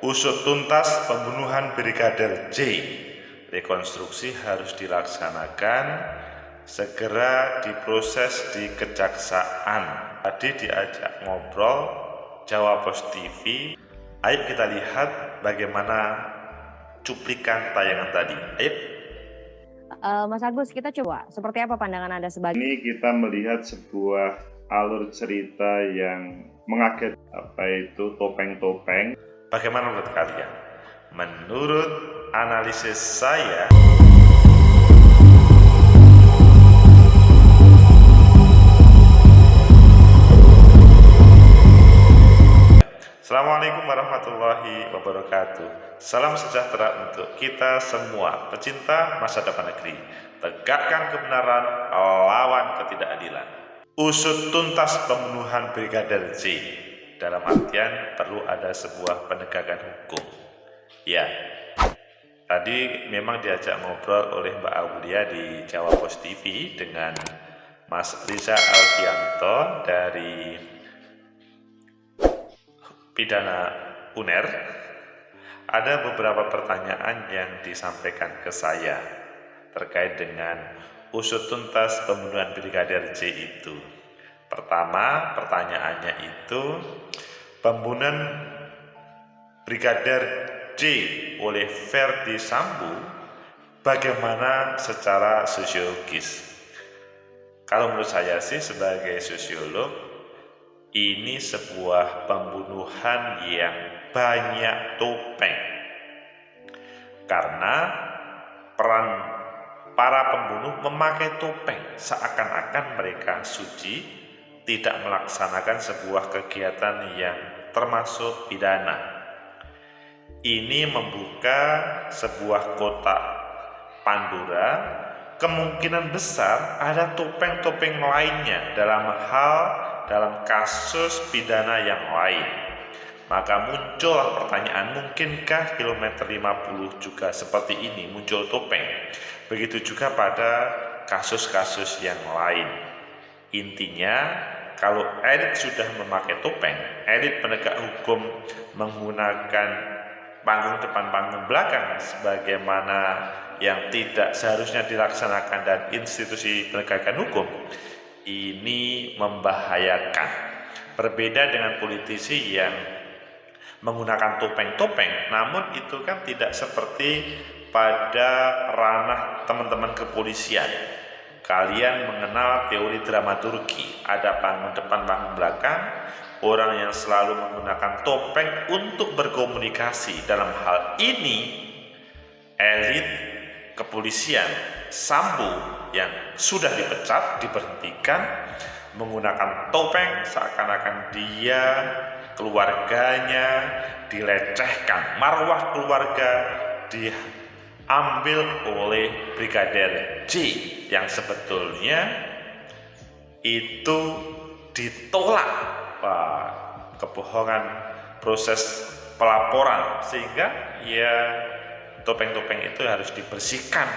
Usut tuntas pembunuhan Brigadir J. Rekonstruksi harus dilaksanakan, segera diproses di kejaksaan. Tadi diajak ngobrol Jawa Pos TV. Ayo kita lihat bagaimana cuplikan tayangan tadi. Ayo. Mas Agus, kita coba seperti apa pandangan Anda sebagai... Ini kita melihat sebuah alur cerita yang mengagetkan, apa itu topeng-topeng. Bagaimana menurut kalian? Menurut analisis saya, Assalamualaikum warahmatullahi wabarakatuh. Salam sejahtera untuk kita semua, pecinta masa depan negeri. Tegakkan kebenaran, lawan ketidakadilan. Usut tuntas pembunuhan Brigadir J. Dalam artian perlu ada sebuah penegakan hukum. Ya, tadi memang diajak ngobrol oleh Mbak Aulia di Jawa Pos TV dengan Mas Riza Alfianto dari Pidana UNER. Ada beberapa pertanyaan yang disampaikan ke saya terkait dengan usut tuntas pembunuhan Brigadir J itu. Pertama, pertanyaannya itu, pembunuhan Brigadir J oleh Verdi Sambo bagaimana secara sosiologis? Kalau menurut saya sih sebagai sosiolog, ini sebuah pembunuhan yang banyak topeng. Karena peran para pembunuh memakai topeng seakan-akan mereka suci, tidak melaksanakan sebuah kegiatan yang termasuk pidana. Ini membuka sebuah kotak Pandora. Kemungkinan besar ada topeng-topeng lainnya dalam kasus pidana yang lain. Maka muncullah pertanyaan, mungkinkah kilometer 50 juga seperti ini muncul topeng? Begitu juga pada kasus-kasus yang lain. Intinya, kalau elit sudah memakai topeng, elit penegak hukum menggunakan panggung depan panggung belakang sebagaimana yang tidak seharusnya dilaksanakan dan institusi penegakan hukum, ini membahayakan. Berbeda dengan politisi yang menggunakan topeng-topeng, namun itu kan tidak seperti pada ranah teman-teman kepolisian. Kalian mengenal teori dramaturgi, ada panggung depan, panggung belakang, orang yang selalu menggunakan topeng untuk berkomunikasi. Dalam hal ini, elit kepolisian Sambo yang sudah dipecat, diberhentikan, menggunakan topeng seakan-akan dia, keluarganya dilecehkan, marwah keluarga diambil oleh Brigadir J yang sebetulnya itu ditolak kebohongan proses pelaporan, sehingga ya topeng-topeng itu harus dibersihkan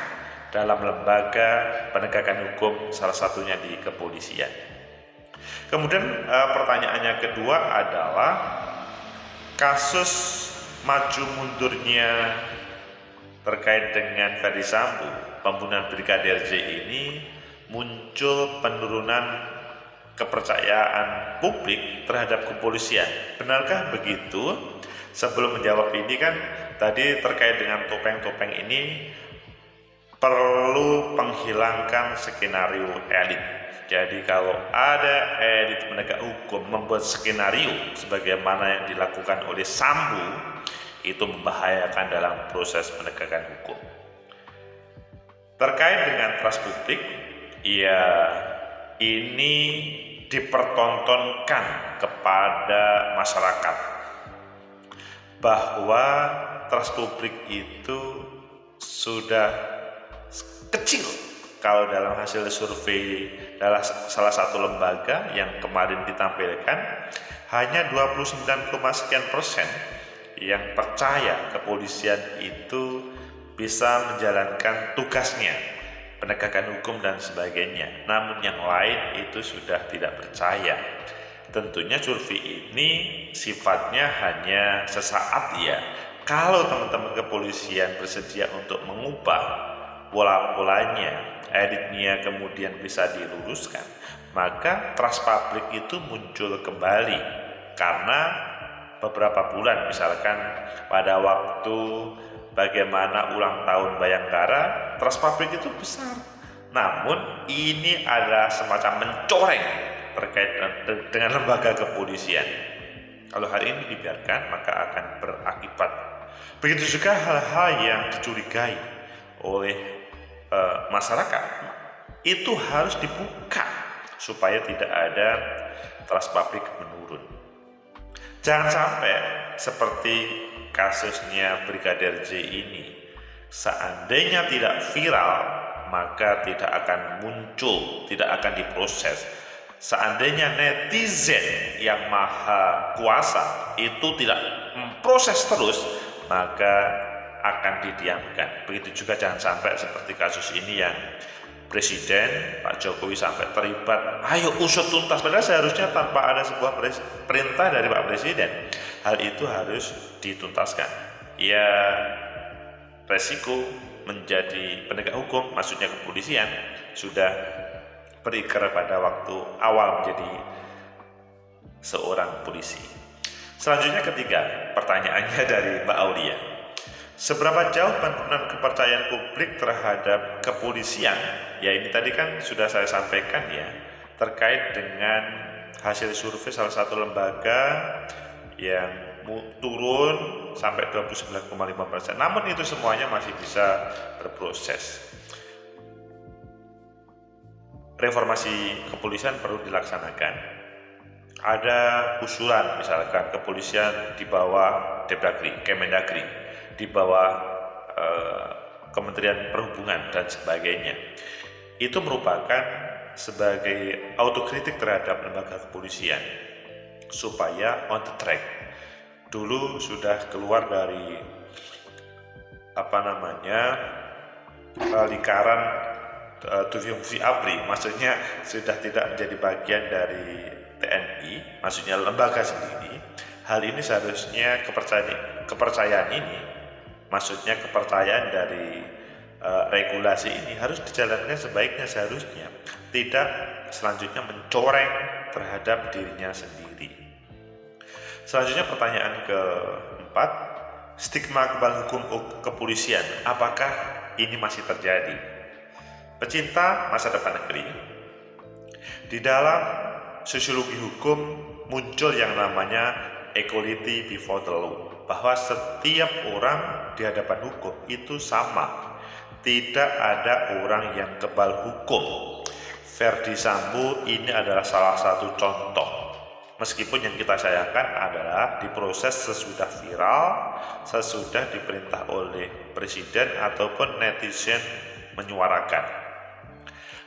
dalam lembaga penegakan hukum, salah satunya di kepolisian. Kemudian pertanyaannya kedua adalah kasus maju mundurnya terkait dengan Verdi Sambo, pembunuhan Brigadir J ini muncul penurunan kepercayaan publik terhadap kepolisian. Benarkah begitu? Sebelum menjawab ini kan tadi terkait dengan topeng-topeng ini perlu menghilangkan skenario elit. Jadi kalau ada elit penegak hukum membuat skenario sebagaimana yang dilakukan oleh Sambo, itu membahayakan dalam proses penegakan hukum. Terkait dengan trust publik, ya ini dipertontonkan kepada masyarakat bahwa trust publik itu sudah kecil. Kalau dalam hasil survei dalam salah satu lembaga yang kemarin ditampilkan, hanya 29,sekian% yang percaya kepolisian itu bisa menjalankan tugasnya, penegakan hukum dan sebagainya. Namun yang lain itu sudah tidak percaya. Tentunya survei ini sifatnya hanya sesaat ya. Kalau teman-teman kepolisian bersedia untuk mengubah pola-polanya, editnya kemudian bisa diluruskan, maka trust publik itu muncul kembali. Karena beberapa bulan misalkan pada waktu bagaimana ulang tahun Bayangkara, trust publik itu besar. Namun ini adalah semacam mencoreng terkait dengan lembaga kepolisian. Kalau hal ini dibiarkan maka akan berakibat. Begitu juga hal-hal yang dicurigai oleh masyarakat itu harus dibuka supaya tidak ada trust publik menurun. Jangan sampai seperti kasusnya Brigadir J ini, seandainya tidak viral maka tidak akan muncul, tidak akan diproses. Seandainya netizen yang maha kuasa itu tidak memproses terus, maka akan didiamkan. Begitu juga jangan sampai seperti kasus ini yang Presiden Pak Jokowi sampai terlibat, ayo usut tuntas. Padahal seharusnya tanpa ada sebuah perintah dari Pak Presiden, hal itu harus dituntaskan. Ya, resiko menjadi penegak hukum, maksudnya kepolisian, sudah berikrar pada waktu awal menjadi seorang polisi. Selanjutnya ketiga, pertanyaannya dari Mbak Aulia. Seberapa jauh penurunan kepercayaan publik terhadap kepolisian? Ya ini tadi kan sudah saya sampaikan ya, terkait dengan hasil survei salah satu lembaga yang turun sampai 29,5%. Namun itu semuanya masih bisa berproses. Reformasi kepolisian perlu dilaksanakan. Ada usulan misalkan kepolisian di bawah Depdagri, Kemendagri, di bawah Kementerian Perhubungan dan sebagainya. Itu merupakan sebagai autokritik terhadap lembaga kepolisian supaya on the track. Dulu sudah keluar dari lingkaran fungsi ABRI, maksudnya sudah tidak menjadi bagian dari TNI, maksudnya lembaga sendiri. Hal ini seharusnya kepercayaan ini, maksudnya kepercayaan dari regulasi ini harus dijalankan sebaiknya, seharusnya tidak selanjutnya mencoreng terhadap dirinya sendiri. Selanjutnya pertanyaan keempat, stigma kebal hukum kepolisian, apakah ini masih terjadi? Pecinta masa depan negeri, di dalam sosiologi hukum muncul yang namanya equality before the law, bahwa setiap orang di hadapan hukum itu sama, tidak ada orang yang kebal hukum. Verdi Sambo ini adalah salah satu contoh. Meskipun yang kita sayangkan adalah diproses sesudah viral, sesudah diperintah oleh presiden ataupun netizen menyuarakan.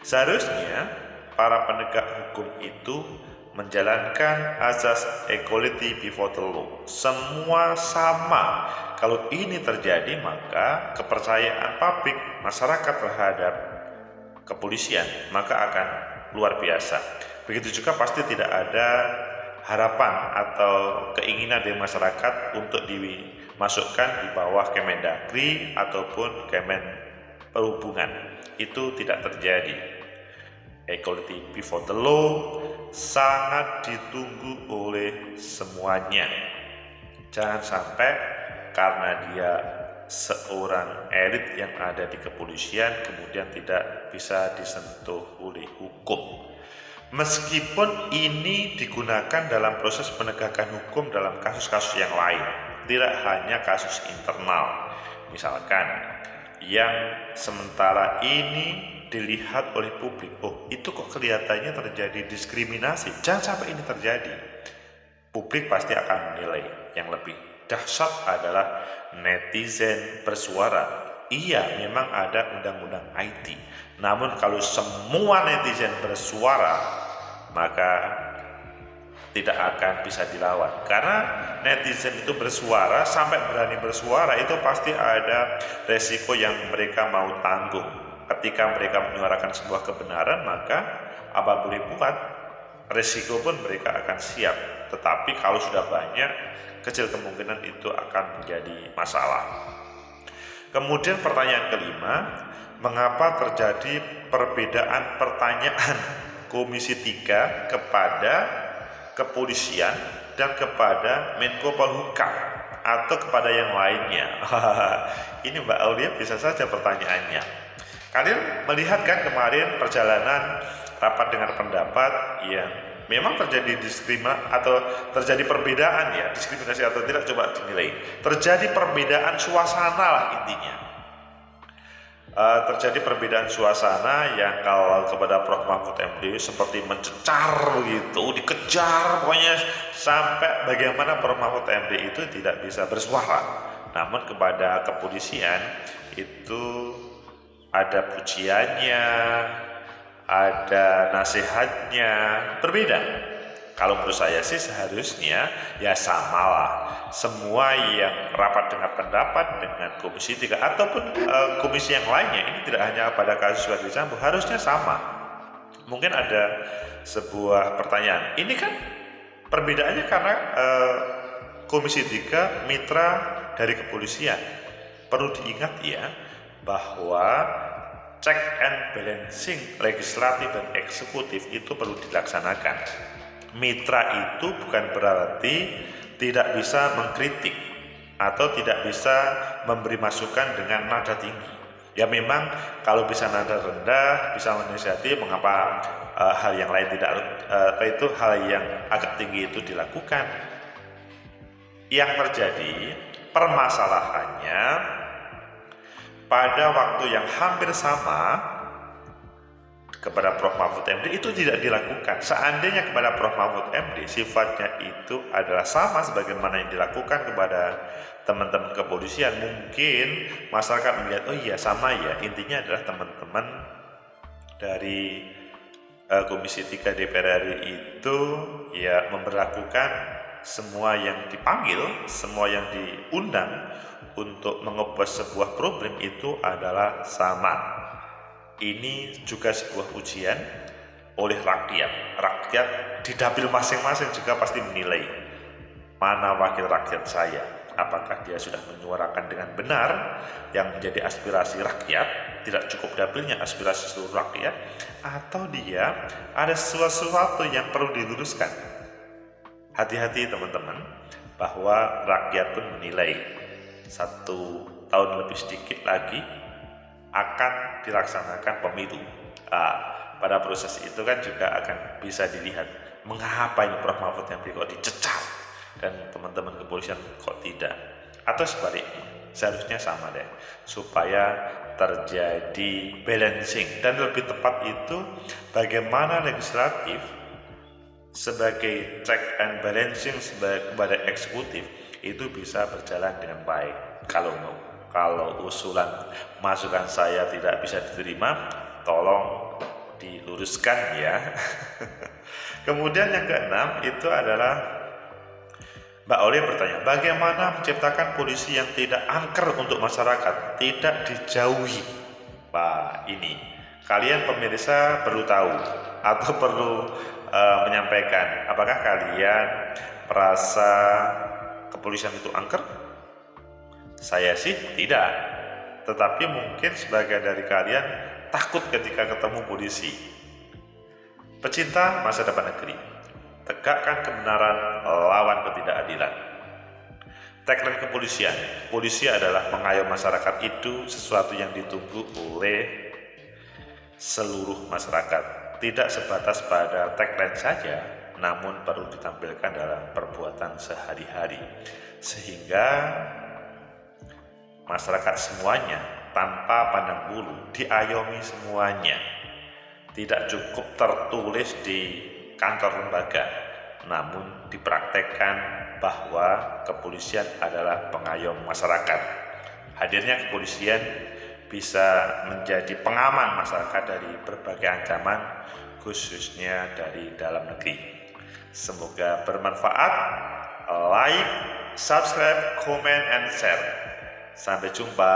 Seharusnya para penegak hukum itu menjalankan azas equality before the law. Semua sama. Kalau ini terjadi, maka kepercayaan publik masyarakat terhadap kepolisian maka akan luar biasa. Begitu juga pasti tidak ada harapan atau keinginan dari masyarakat untuk dimasukkan di bawah Kemendagri ataupun Kemen Perhubungan. Itu tidak terjadi. Equality before the law sangat ditunggu oleh semuanya. Jangan sampai karena dia seorang elit yang ada di kepolisian kemudian tidak bisa disentuh oleh hukum. Meskipun ini digunakan dalam proses penegakan hukum dalam kasus-kasus yang lain, tidak hanya kasus internal. Misalkan yang sementara ini dilihat oleh publik, oh itu kok kelihatannya terjadi diskriminasi, jangan sampai ini terjadi. Publik pasti akan menilai. Yang lebih dahsyat adalah netizen bersuara. Iya, memang ada undang-undang IT, namun kalau semua netizen bersuara maka tidak akan bisa dilawan. Karena netizen itu bersuara, sampai berani bersuara itu pasti ada resiko yang mereka mau tanggung. Ketika mereka menyuarakan sebuah kebenaran, maka apa boleh buat, resiko pun mereka akan siap. Tetapi kalau sudah banyak, kecil kemungkinan itu akan menjadi masalah. Kemudian pertanyaan kelima, mengapa terjadi perbedaan pertanyaan Komisi 3 kepada kepolisian dan kepada Menko Polhukam atau kepada yang lainnya? Ini Mbak Aulia bisa saja pertanyaannya. Kalian melihat kan kemarin perjalanan rapat dengar pendapat yang memang terjadi diskriminasi atau terjadi perbedaan ya, diskriminasi atau tidak coba dinilai. Terjadi perbedaan suasana lah intinya. Terjadi perbedaan suasana yang kalau kepada Prof. Mahfud MD seperti mencecar begitu, dikejar pokoknya sampai bagaimana Prof. Mahfud MD itu tidak bisa bersuara. Namun kepada kepolisian itu ada pujiannya, ada nasihatnya, berbeda. Kalau menurut saya sih seharusnya ya samalah. Semua yang rapat dengar pendapat dengan Komisi 3 ataupun komisi yang lainnya, ini tidak hanya pada kasus Verdi Sambo, harusnya sama. Mungkin ada sebuah pertanyaan, ini kan perbedaannya karena Komisi 3 mitra dari kepolisian. Perlu diingat ya bahwa check and balancing legislatif dan eksekutif itu perlu dilaksanakan. Mitra itu bukan berarti tidak bisa mengkritik atau tidak bisa memberi masukan dengan nada tinggi. Ya memang kalau bisa nada rendah, bisa menasihati, mengapa hal yang lain tidak, itu hal yang agak tinggi itu dilakukan. Yang terjadi permasalahannya pada waktu yang hampir sama kepada Prof. Mahfud MD itu tidak dilakukan. Seandainya kepada Prof. Mahfud MD sifatnya itu adalah sama sebagaimana yang dilakukan kepada teman-teman kepolisian, mungkin masyarakat melihat, oh iya sama ya, intinya adalah teman-teman dari Komisi 3 DPR RI itu ya memberlakukan semua yang dipanggil, semua yang diundang untuk mengubah sebuah problem itu adalah sama. Ini juga sebuah ujian oleh rakyat. Rakyat di dapil masing-masing juga pasti menilai mana wakil rakyat saya. Apakah dia sudah menyuarakan dengan benar yang menjadi aspirasi rakyat, tidak cukup dapilnya aspirasi seluruh rakyat, atau dia ada sesuatu yang perlu diluruskan. Hati-hati teman-teman, bahwa rakyat pun menilai 1 tahun lebih sedikit lagi akan dilaksanakan pemilu. Pada proses itu kan juga akan bisa dilihat mengapa ini Prof. Mahfud MD kok dicecar dan teman-teman kepolisian kok tidak, atau sebaliknya. Seharusnya sama deh, supaya terjadi balancing, dan lebih tepat itu bagaimana legislatif sebagai check and balancing kepada eksekutif itu bisa berjalan dengan baik. Kalau usulan masukan saya tidak bisa diterima, tolong diluruskan ya. Kemudian yang keenam itu adalah Mbak Aulia bertanya, bagaimana menciptakan polisi yang tidak angker untuk masyarakat, tidak dijauhi? Wah, ini kalian pemirsa perlu tahu atau perlu menyampaikan, apakah kalian merasa kepolisian itu angker? Saya sih tidak, tetapi mungkin sebagian dari kalian takut ketika ketemu polisi. Pecinta masa depan negeri, tegakkan kebenaran, lawan ketidakadilan. Tagline kepolisian, polisi adalah pengayom masyarakat, itu sesuatu yang ditunggu oleh seluruh masyarakat. Tidak sebatas pada tagline saja, namun perlu ditampilkan dalam perbuatan sehari-hari, sehingga masyarakat semuanya tanpa pandang bulu diayomi semuanya. Tidak cukup tertulis di kantor lembaga, namun dipraktekkan bahwa kepolisian adalah pengayom masyarakat. Hadirnya kepolisian bisa menjadi pengaman masyarakat dari berbagai ancaman, khususnya dari dalam negeri. Semoga bermanfaat. Like, subscribe, comment, and share. Sampai jumpa.